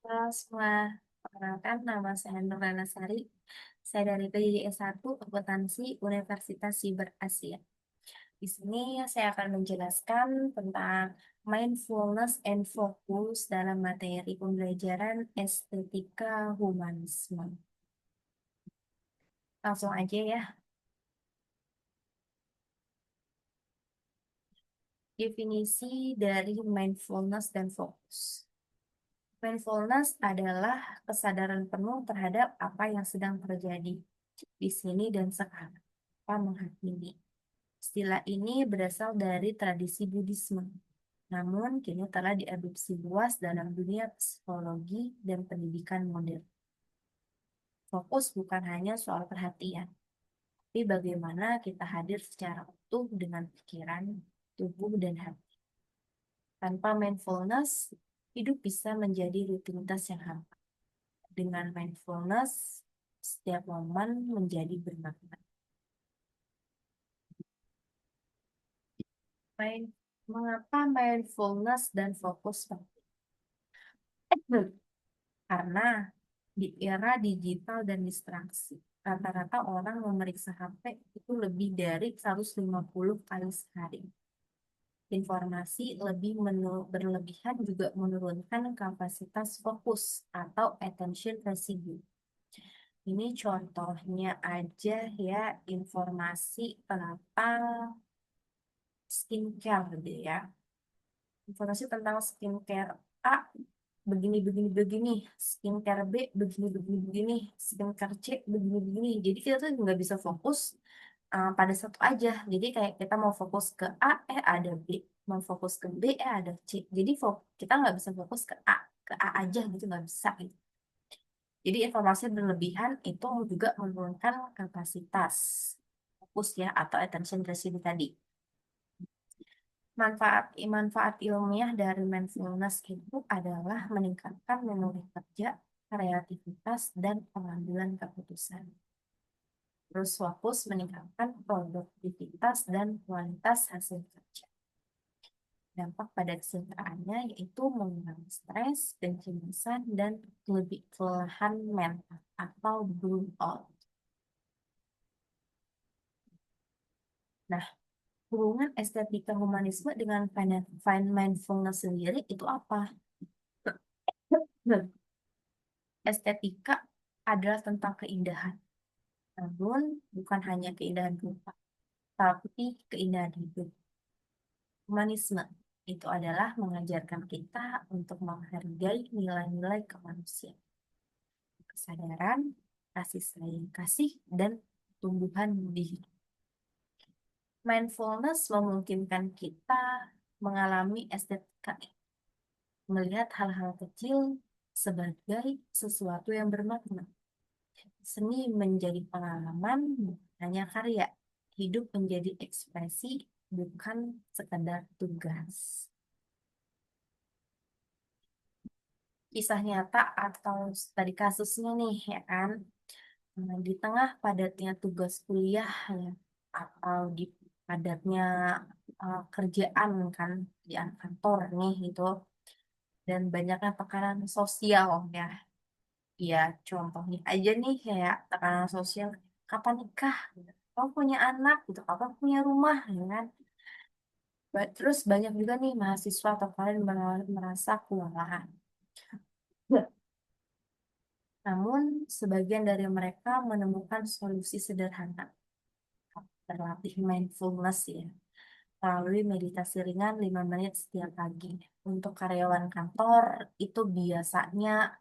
Halo semua, perkenalkan nama saya Nurlana Sari. Saya dari PJJ S1 Akuntansi Universitas Siber Asia. Di sini saya akan menjelaskan tentang mindfulness and focus dalam materi pembelajaran estetika humanisme. Langsung aja ya. Definisi dari mindfulness dan fokus. Mindfulness adalah kesadaran penuh terhadap apa yang sedang terjadi di sini dan sekarang, tanpa menghakimi. Istilah ini berasal dari tradisi Buddhisme, namun kini telah diadopsi luas dalam dunia psikologi dan pendidikan modern. Fokus bukan hanya soal perhatian, tapi bagaimana kita hadir secara utuh dengan pikiran, tubuh, dan hati. Tanpa mindfulness, hidup bisa menjadi rutinitas yang hampa. Dengan mindfulness, setiap momen menjadi bermakna. Mengapa mindfulness dan fokus penting? Karena di era digital dan distraksi, rata-rata orang memeriksa HP itu lebih dari 150 kali sehari. Informasi lebih berlebihan juga menurunkan kapasitas fokus atau attention residue. Ini contohnya aja ya, informasi tentang skincare gitu ya. Informasi tentang skincare A begini begini begini, skincare B begini begini begini, skincare C begini begini. Jadi kita tuh nggak bisa fokus pada satu aja. Jadi kayak kita mau fokus ke A, ada B, mau fokus ke B, ada C. Jadi kita nggak bisa fokus ke A aja gitu, nggak bisa gitu. Jadi informasi berlebihan itu juga menurunkan kapasitas fokus ya, atau attention residue tadi. Manfaat ilmiah dari mindfulness itu adalah meningkatkan memori kerja, kreativitas, dan pengambilan keputusan. Terus fokus meningkatkan produktivitas dan kualitas hasil kerja. Dampak pada kesejahteraannya yaitu mengurangi stres, kecemasan, dan lebih kelelahan mental atau burnout. Nah, hubungan estetika humanisme dengan fine mindfulness sendiri itu apa? Estetika adalah tentang keindahan, namun bukan hanya keindahan rupa, tapi keindahan hidup. Humanisme itu adalah mengajarkan kita untuk menghargai nilai-nilai kemanusiaan, kesadaran, kasih sayang, kasih, dan tumbuhan budi hidup. Mindfulness memungkinkan kita mengalami estetika, melihat hal-hal kecil sebagai sesuatu yang bermakna. Seni menjadi pengalaman, bukan hanya karya. Hidup menjadi ekspresi, bukan sekadar tugas. Kisah nyata atau tadi kasusnya nih, ya kan? Di tengah padatnya tugas kuliah, ya, atau di padatnya kerjaan kan, di kantor nih, gitu. Dan banyaknya tekanan sosial, ya. Ya, contohnya aja nih, kayak tekanan sosial, kapan nikah? Kamu punya anak gitu, apa punya rumah, ya kan? Terus banyak juga nih mahasiswa atau kalian merasa kewalahan. Namun, sebagian dari mereka menemukan solusi sederhana, terlatih mindfulness ya, melalui meditasi ringan 5 menit setiap pagi. Untuk karyawan kantor, itu biasanya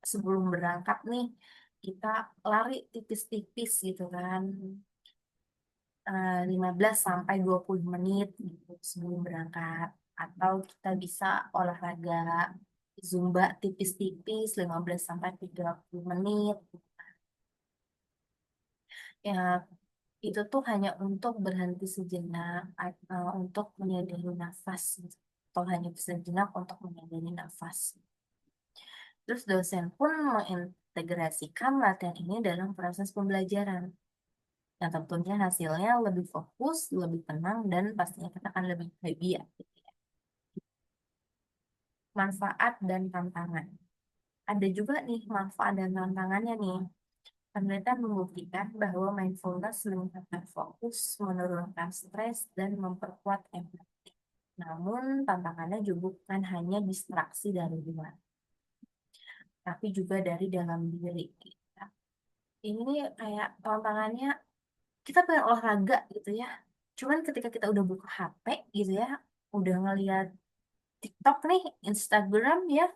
sebelum berangkat nih, kita lari tipis-tipis gitu kan, 15 sampai 20 menit gitu sebelum berangkat. Atau kita bisa olahraga Zumba tipis-tipis 15 sampai 30 menit. Ya, itu tuh hanya untuk berhenti sejenak, untuk menyadari nafas, gitu. Atau hanya sejenak untuk menyadari nafas. Terus dosen pun mengintegrasikan latihan ini dalam proses pembelajaran. Yang tentunya hasilnya lebih fokus, lebih tenang, dan pastinya kita akan lebih bahagia. Manfaat dan tantangan. ada juga nih manfaat dan tantangannya nih. Penelitian membuktikan bahwa mindfulness meningkatkan fokus, menurunkan stres, dan memperkuat empati. Namun, tantangannya juga bukan hanya distraksi dari luar, tapi juga dari dalam diri kita. Ini kayak tantangannya, kita pengen olahraga gitu ya. Cuman ketika kita udah buka HP gitu ya, udah ngeliat TikTok nih, Instagram ya,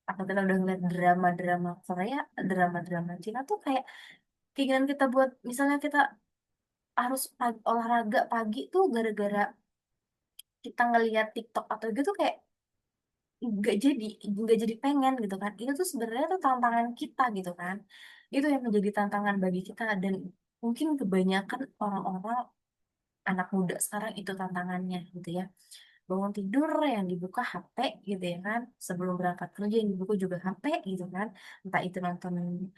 atau kita udah ngeliat drama-drama Korea, drama-drama Cina tuh kayak keinginan kita buat misalnya kita harus olahraga pagi tuh gara-gara kita ngeliat TikTok atau gitu kayak nggak jadi nggak jadi pengen gitu kan. Itu tuh sebenarnya tuh tantangan kita gitu kan. Itu yang menjadi tantangan bagi kita dan mungkin kebanyakan orang-orang anak muda sekarang itu tantangannya gitu ya. Bangun tidur yang dibuka HP gitu ya kan, sebelum berangkat kerja yang dibuka juga HP gitu kan, entah itu nonton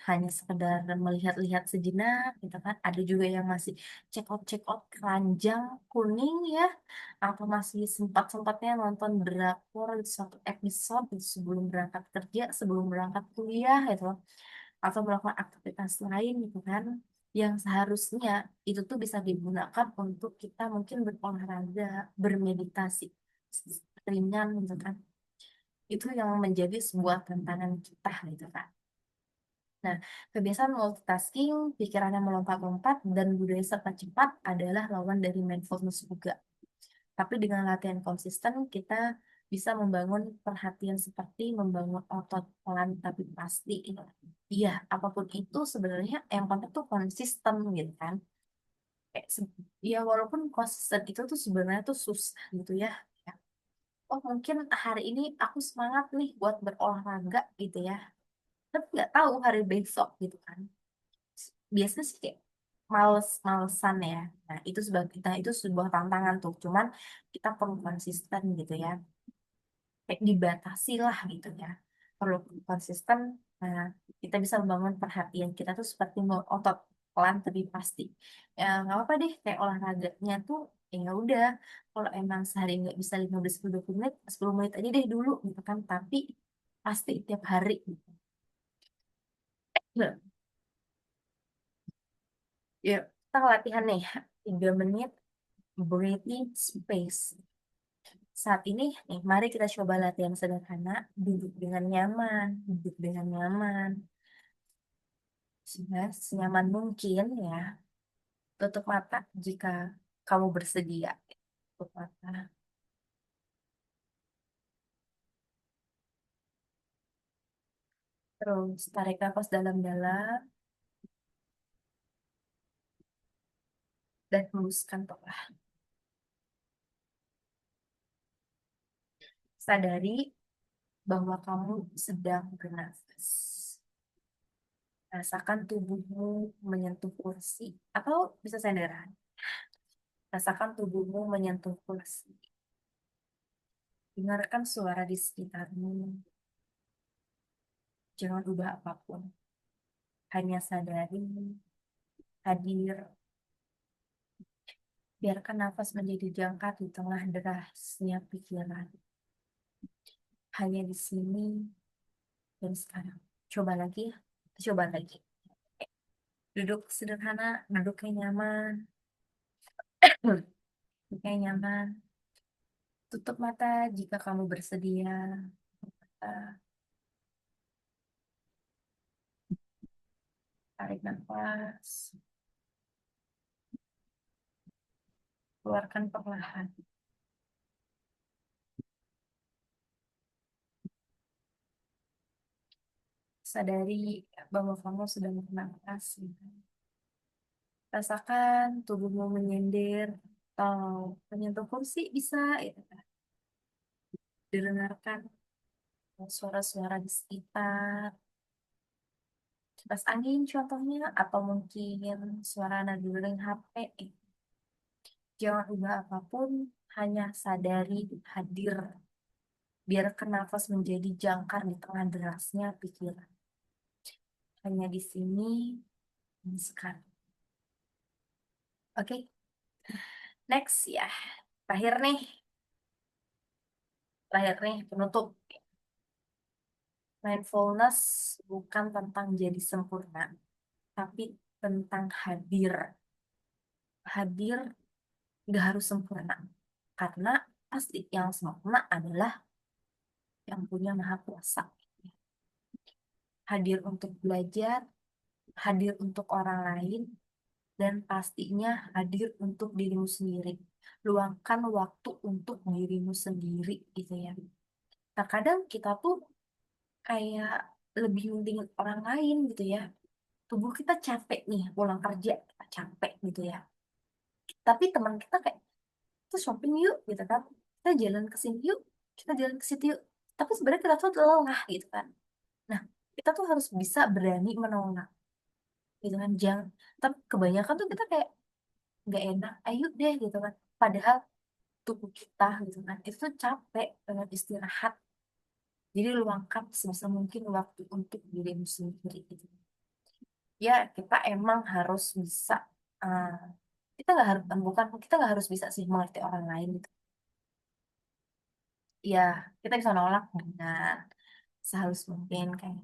hanya sekedar melihat-lihat sejenak gitu kan, ada juga yang masih check out keranjang kuning ya, atau masih sempat-sempatnya nonton drakor gitu, satu episode gitu, sebelum berangkat kerja, sebelum berangkat kuliah gitu, atau melakukan aktivitas lain gitu kan, yang seharusnya itu tuh bisa digunakan untuk kita mungkin berolahraga, bermeditasi ringan gitu kan. Itu yang menjadi sebuah tantangan kita gitu kan. Nah, kebiasaan multitasking, pikiran yang melompat-lompat, dan budaya serba cepat adalah lawan dari mindfulness juga. Tapi dengan latihan konsisten, kita bisa membangun perhatian seperti membangun otot pelan tapi pasti. Iya, apapun itu sebenarnya yang penting tuh konsisten gitu kan. Ya walaupun konsisten itu tuh sebenarnya tuh susah gitu ya. Ya. Oh mungkin hari ini aku semangat nih buat berolahraga gitu ya. Tapi nggak tahu hari besok gitu kan. Biasanya sih kayak males-malesan ya. Nah itu sebagai kita itu sebuah tantangan tuh. Cuman kita perlu konsisten gitu ya. Kayak dibatasi lah gitu ya. Perlu konsisten. Nah kita bisa membangun perhatian kita tuh seperti mau otot pelan tapi pasti. Ya nggak apa-apa deh kayak olahraganya tuh ya udah. Kalau emang sehari nggak bisa 15-20 menit, 10 menit aja deh dulu gitu kan. Tapi pasti tiap hari gitu. Nah, ya, kita latihan nih 3 menit breathing space. Saat ini nih, mari kita coba latihan sederhana, duduk dengan nyaman, duduk dengan nyaman. Senyaman mungkin ya. Tutup mata jika kamu bersedia. Tutup mata. Terus tarik nafas dalam-dalam dan hembuskan perlahan. Sadari bahwa kamu sedang bernafas. Rasakan tubuhmu menyentuh kursi atau bisa senderan. Rasakan tubuhmu menyentuh kursi. Dengarkan suara di sekitarmu. Jangan ubah apapun. Hanya sadari, hadir. Biarkan nafas menjadi jangkar di tengah derasnya pikiran. Hanya di sini dan sekarang. Coba lagi ya. Coba lagi. Duduk sederhana, duduk yang nyaman. Duduk yang nyaman. Tutup mata jika kamu bersedia. Eh, Tarik nafas. Keluarkan perlahan. Sadari bahwa kamu sedang bernafas. Rasakan tubuhmu menyender atau menyentuh kursi bisa ya. Didengarkan suara-suara di sekitar, kipas angin contohnya, atau mungkin suara nadi dering HP. Jangan ubah apapun, hanya sadari hadir. Biarkan nafas menjadi jangkar di tengah derasnya pikiran. Hanya di sini dan sekarang. Oke, next ya. Terakhir nih, penutup. Mindfulness bukan tentang jadi sempurna, tapi tentang hadir. Hadir gak harus sempurna. Karena pasti yang sempurna adalah yang punya maha kuasa. Hadir untuk belajar, hadir untuk orang lain, dan pastinya hadir untuk dirimu sendiri. Luangkan waktu untuk dirimu sendiri gitu ya. Terkadang kita tuh kayak lebih penting orang lain gitu ya. Tubuh kita capek nih, pulang kerja kita capek gitu ya. Tapi teman kita kayak, kita shopping yuk gitu kan. Kita jalan ke sini yuk, kita jalan ke situ yuk. Tapi sebenarnya kita tuh lelah gitu kan. Nah, kita tuh harus bisa berani menolak gitu kan. Jangan, tapi kebanyakan tuh kita kayak nggak enak, ayo deh gitu kan. Padahal tubuh kita gitu kan, itu tuh capek dengan istirahat. Jadi luangkan sebisa mungkin waktu untuk dirimu sendiri gitu. Ya, kita emang harus bisa, eh, kita nggak harus, bukan, kita nggak harus bisa sih mengerti orang lain gitu. Ya, kita bisa nolak dengan sehalus mungkin kayak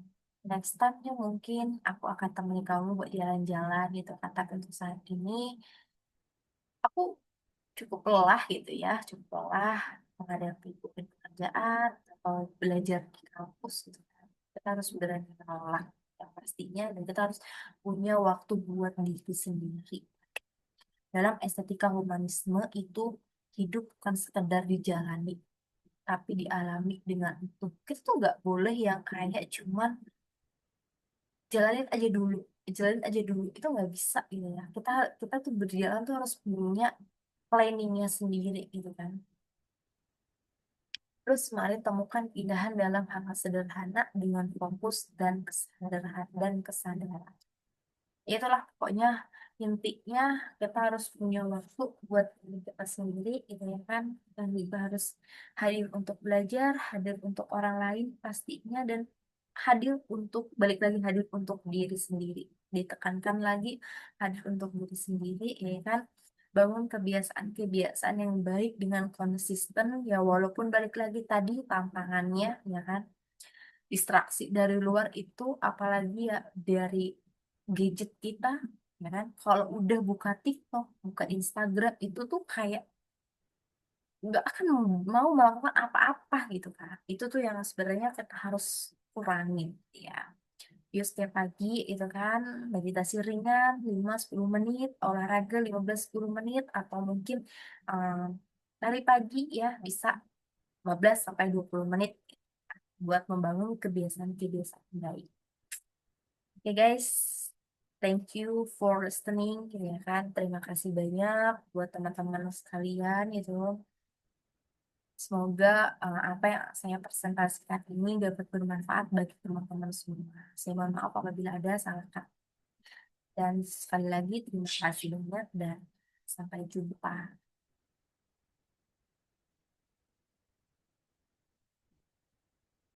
next time-nya mungkin aku akan temani kamu buat jalan-jalan gitu kan. Tapi untuk saat ini aku cukup lelah gitu ya, cukup lelah menghadapi pekerjaan atau belajar di kampus gitu kan. Kita harus berani menolak yang pastinya, dan kita harus punya waktu buat diri sendiri. Dalam estetika humanisme itu, hidup bukan sekedar dijalani, tapi dialami dengan utuh. Kita tuh nggak boleh yang kayak cuman jalanin aja dulu, jalanin aja dulu. Itu nggak bisa gitu ya. Kita tuh berjalan tuh harus punya planningnya sendiri gitu kan. Terus mari temukan keindahan dalam hal-hal sederhana dengan fokus dan kesadaran. Itulah pokoknya intinya, kita harus punya waktu buat diri kita sendiri gitu ya kan, dan juga harus hadir untuk belajar, hadir untuk orang lain pastinya, dan hadir untuk, balik lagi, hadir untuk diri sendiri, ditekankan lagi, hadir untuk diri sendiri ya kan. Bangun kebiasaan-kebiasaan yang baik dengan konsisten ya, walaupun balik lagi tadi tantangannya ya kan, distraksi dari luar itu, apalagi ya dari gadget kita ya kan. Kalau udah buka TikTok, buka Instagram, itu tuh kayak nggak akan mau melakukan apa-apa gitu kan. Itu tuh yang sebenarnya kita harus kurangin ya. Yuk setiap pagi itu kan meditasi ringan 5-10 menit, olahraga 15-10 menit, atau mungkin um, lari pagi ya bisa 15-20 menit buat membangun kebiasaan-kebiasaan baik. Oke guys, thank you for listening ya kan. Terima kasih banyak buat teman-teman sekalian itu. Semoga apa yang saya presentasikan ini dapat bermanfaat bagi teman-teman semua. Saya mohon maaf apabila ada salah kata. Dan sekali lagi terima kasih banyak dan sampai jumpa.